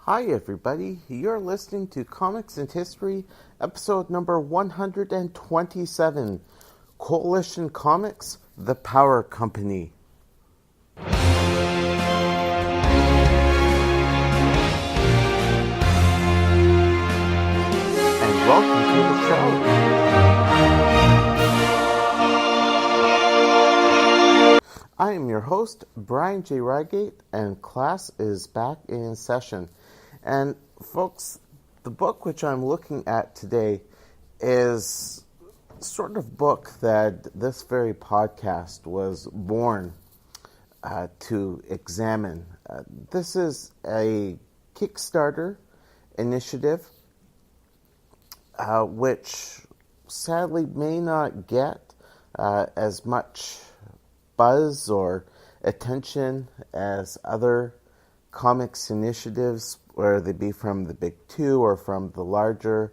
Hi, everybody. You're listening to Comics and History, episode number 127 Coalition Comics, The Power Company. And welcome to the show. I am your host, Brian J. Rygate, and class is back in session. And folks, the book which I'm looking at today is sort of book that this very podcast was born to examine. This is a Kickstarter initiative which sadly may not get as much buzz or attention as other comics initiatives, whether they be from the big two or from the larger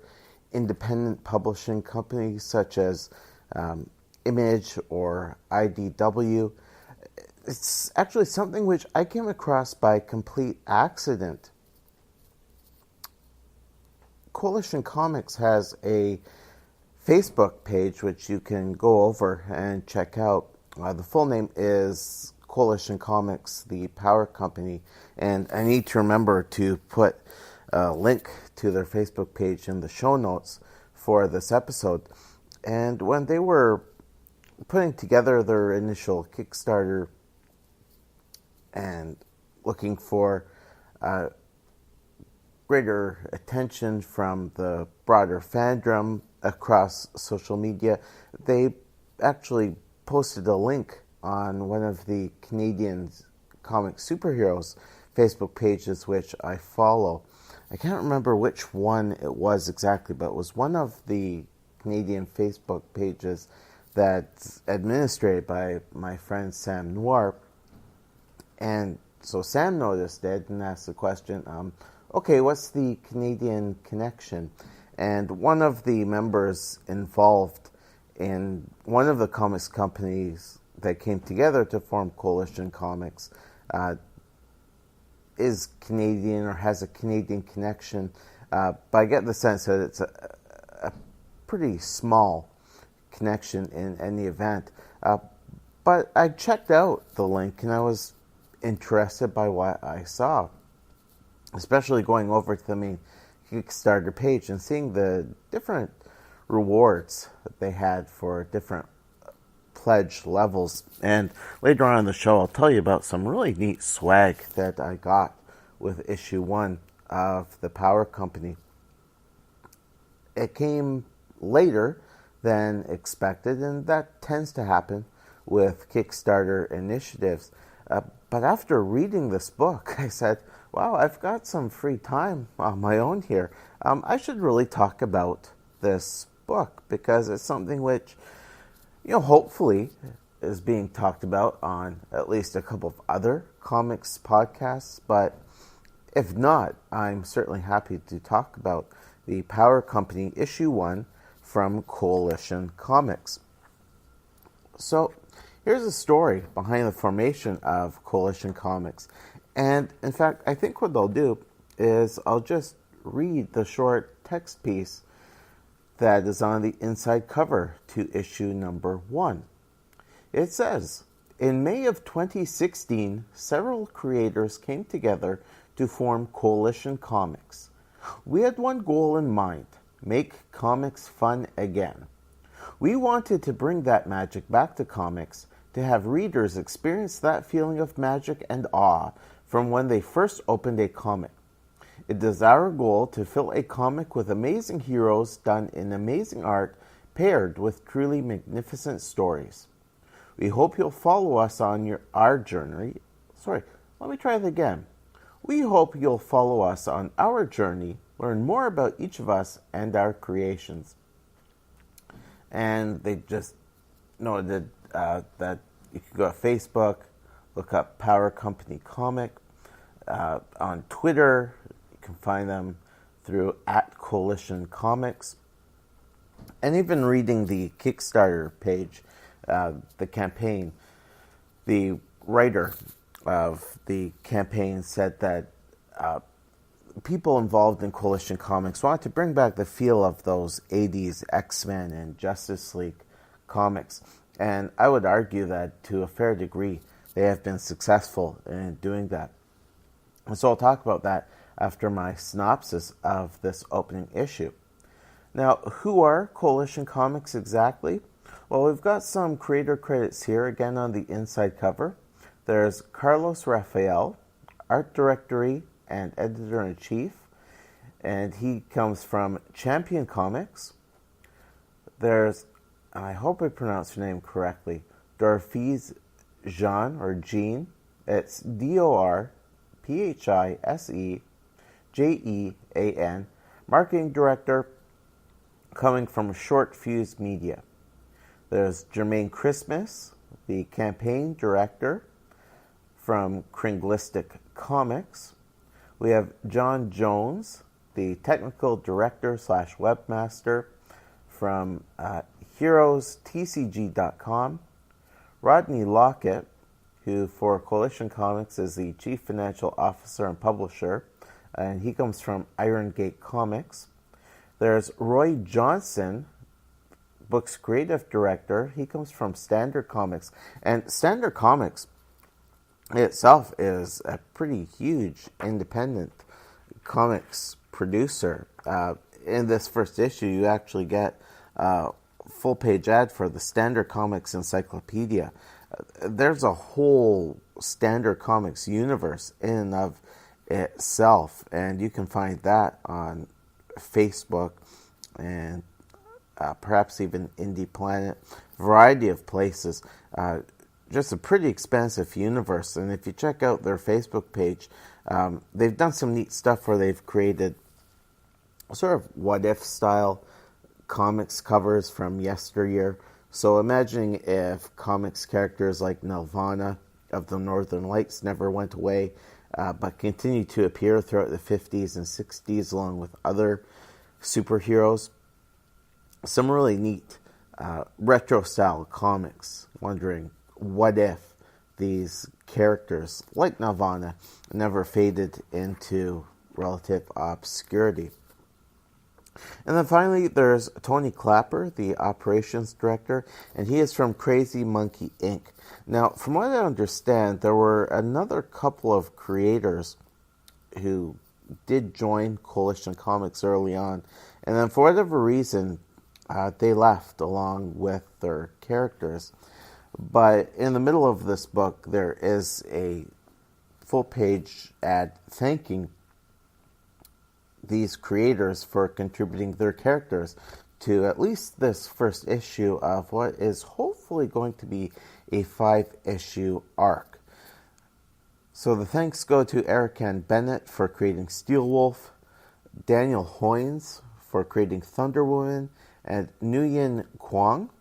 independent publishing companies such as Image or IDW. It's actually something which I came across by complete accident. Coalition Comics has a Facebook page which you can go over and check out. The full name is Coalition Comics, The Power Company, and I need to remember to put a link to their Facebook page in the show notes for this episode. And when they were putting together their initial Kickstarter and looking for greater attention from the broader fandom across social media, they actually posted a link on one of the Canadian comic superheroes Facebook pages which I follow. I can't remember which one it was exactly, but it was one of the Canadian Facebook pages that's administered by my friend Sam Noir. And so Sam noticed it and asked the question, okay, what's the Canadian connection? And one of the members involved in one of the comics companies that came together to form Coalition Comics is Canadian or has a Canadian connection, but I get the sense that it's a pretty small connection in any event. But I checked out the link and I was interested by what I saw, especially going over to the main Kickstarter page and seeing the different rewards that they had for different pledge levels. And later on in the show, I'll tell you about some really neat swag that I got with issue 1 of The Power Company. It came later than expected, and that tends to happen with Kickstarter initiatives. But after reading this book, I said, wow, I've got some free time on my own here. I should really talk about this book because it's something which, hopefully is being talked about on at least a couple of other comics podcasts. But if not, I'm certainly happy to talk about The Power Company issue 1 from Coalition Comics. So here's a story behind the formation of Coalition Comics. And in fact, I think what I'll do is I'll just read the short text piece that is on the inside cover to issue number 1. It says, in May of 2016, several creators came together to form Coalition Comics. We had one goal in mind: make comics fun again. We wanted to bring that magic back to comics, to have readers experience that feeling of magic and awe from when they first opened a comic. It is our goal to fill a comic with amazing heroes done in amazing art, paired with truly magnificent stories. We hope you'll follow us on our journey. We hope you'll follow us on our journey, learn more about each of us and our creations. And they just noted that you can go to Facebook, look up Power Company Comic. On Twitter, you can find them through @Coalition Comics. And even reading the Kickstarter page, the campaign, the writer of the campaign said that people involved in Coalition Comics wanted to bring back the feel of those 80s X-Men and Justice League comics. And I would argue that to a fair degree, they have been successful in doing that. And so I'll talk about that after my synopsis of this opening issue. Now, who are Coalition Comics exactly? Well, we've got some creator credits here, again on the inside cover. There's Carlos Rafael, art director and editor-in-chief, and he comes from Champion Comics. There's, I hope I pronounced her name correctly, Dorphise Jean, or Jean. It's Dorphisejean, marketing director, coming from Short Fuse Media. There's Jermaine Christmas, the campaign director from Kringlistic Comics. We have John Jones, the technical director / webmaster from HeroesTCG.com. Rodney Lockett, who for Coalition Comics is the chief financial officer and publisher, and he comes from Iron Gate Comics. There's Roy Johnson, book's creative director. He comes from Standard Comics, and Standard Comics itself is a pretty huge independent comics producer. In this first issue, you actually get a full-page ad for the Standard Comics Encyclopedia. There's a whole Standard Comics universe in and of itself, and you can find that on Facebook and perhaps even Indie Planet, variety of places. Just a pretty expansive universe, and if you check out their Facebook page, they've done some neat stuff where they've created sort of what-if style comics covers from yesteryear. So imagining if comics characters like Nelvana of the Northern Lights never went away, but continued to appear throughout the 50s and 60s along with other superheroes. Some really neat retro-style comics, wondering what if these characters, like Nelvana, never faded into relative obscurity. And then finally, there's Tony Clapper, the operations director, and he is from Crazy Monkey Inc. Now, from what I understand, there were another couple of creators who did join Coalition Comics early on, and then for whatever reason, they left along with their characters. But in the middle of this book, there is a full-page ad thanking these creators for contributing their characters to at least this first issue of what is hopefully going to be a 5-issue arc. So the thanks go to Erican Bennett for creating Steel Wolf, Daniel Hoynes for creating Thunder Woman, and Nguyen Quang,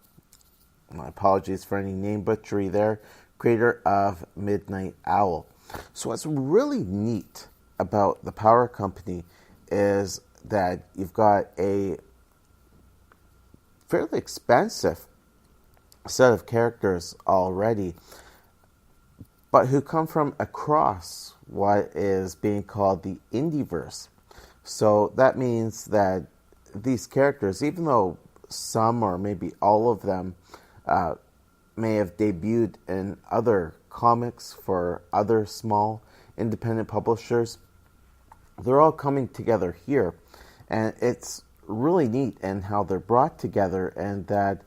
my apologies for any name butchery there, creator of Midnight Owl. So what's really neat about the Power Company is that you've got a fairly expensive set of characters already, but who come from across what is being called the Indieverse. So that means that these characters, even though some or maybe all of them may have debuted in other comics for other small independent publishers, they're all coming together here. And it's really neat in how they're brought together, and that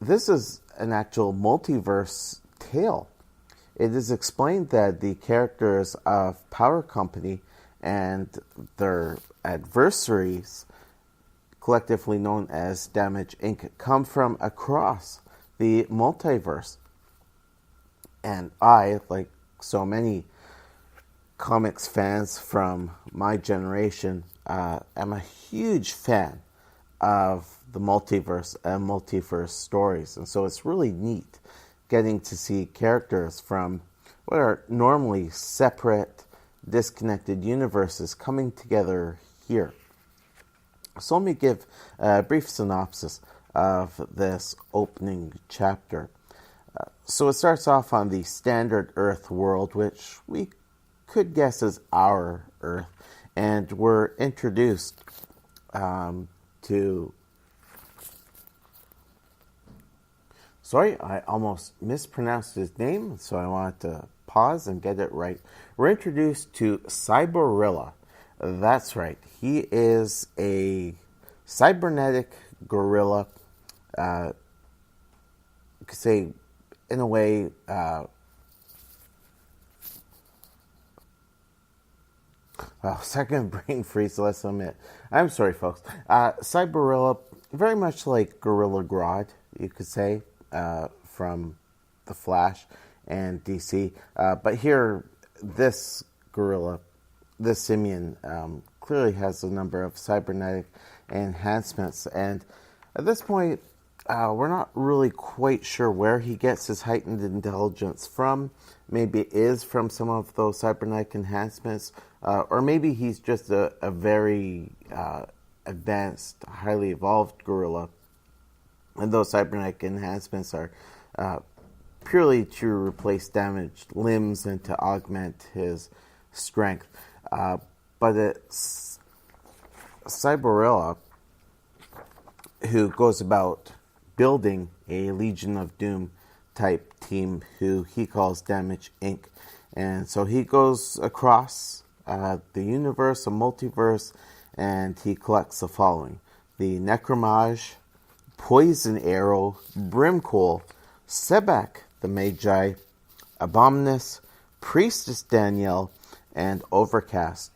this is an actual multiverse tale. It is explained that the characters of Power Company and their adversaries, collectively known as Damage Inc., come from across the multiverse. And I, like so many comics fans from my generation, am a huge fan of the multiverse and multiverse stories. And so it's really neat getting to see characters from what are normally separate, disconnected universes coming together here. So let me give a brief synopsis of this opening chapter. So it starts off on the standard Earth world, which we could guess is our Earth, and we're introduced to. Sorry, I almost mispronounced his name, so I wanted to pause and get it right. We're introduced to Cyberilla. That's right. He is a cybernetic gorilla. You could say, in a way, second brain freeze, let's admit. I'm sorry, folks. Cyberilla, very much like Gorilla Grodd, you could say, from The Flash and DC. But here, this gorilla, this simian, clearly has a number of cybernetic enhancements. And at this point, we're not really quite sure where he gets his heightened intelligence from. Maybe it is from some of those cybernetic enhancements, or maybe he's just a very advanced, highly evolved gorilla, and those cybernetic enhancements are purely to replace damaged limbs and to augment his strength. But it's Cyberilla who goes about building a Legion of Doom type team who he calls Damage Inc. And so he goes across the universe, a multiverse, and he collects the following: the Necromage, Poison Arrow, Brimcoal, Sebek the Magi, Abominus, Priestess Danielle, and Overcast.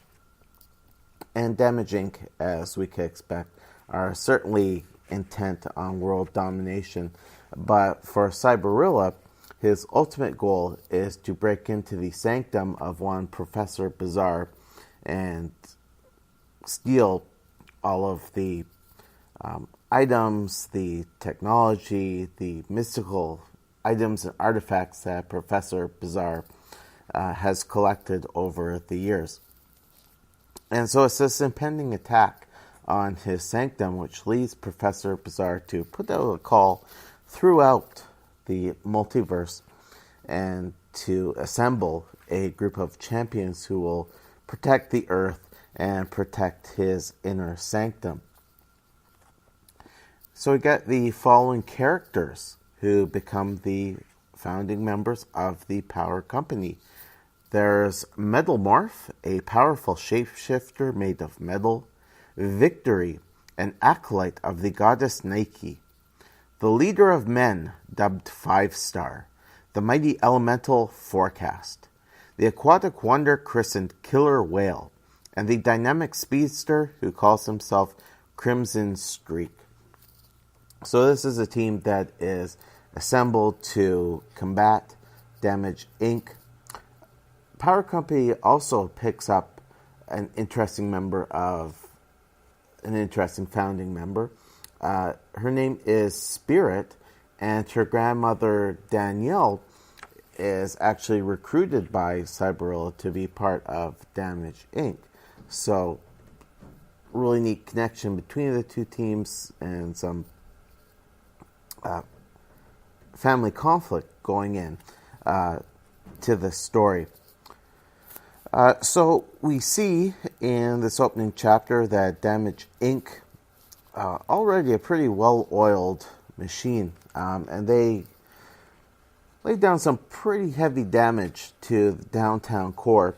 And Damage Inc., as we could expect, are certainly intent on world domination. But for Cyberilla, his ultimate goal is to break into the sanctum of one Professor Bizarre and steal all of the items, the technology, the mystical items and artifacts that Professor Bizarre has collected over the years. And so it's this impending attack on his sanctum which leads Professor Bizarre to put out a call throughout the multiverse and to assemble a group of champions who will protect the Earth and protect his inner sanctum. So we get the following characters who become the founding members of the Power Company. There's Metalmorph, a powerful shapeshifter made of metal. Victory, an acolyte of the goddess Nike. The leader of men, dubbed 5-Star. The mighty elemental Forecast. The aquatic wonder christened Killer Whale. And the dynamic speedster who calls himself Crimson Streak. So this is a team that is assembled to combat Damage Inc. Power Company also picks up an interesting founding member. Her name is Spirit, and her grandmother Danielle is actually recruited by Cyberilla to be part of Damage Inc. So, really neat connection between the two teams and some family conflict going in to the story. So we see in this opening chapter that Damage Inc. Already a pretty well-oiled machine, and they laid down some pretty heavy damage to the downtown core.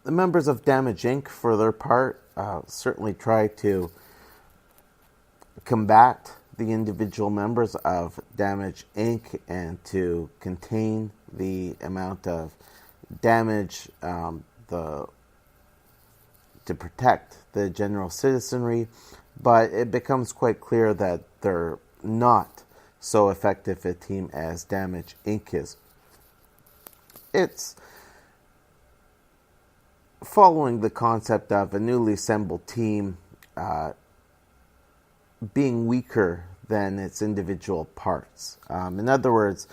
The members of Damage Inc., for their part, certainly try to combat the individual members of Damage Inc. and to contain the amount of damage to protect the general citizenry, but it becomes quite clear that they're not so effective a team as Damage Inc. is. It's following the concept of a newly assembled team being weaker than its individual parts. In other words,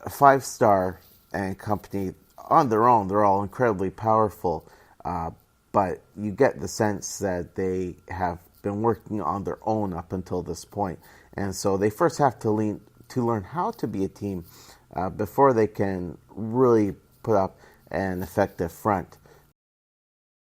5-Star and company, on their own, they're all incredibly powerful, but you get the sense that they have been working on their own up until this point. And so they first have to learn how to be a team before they can really put up an effective front.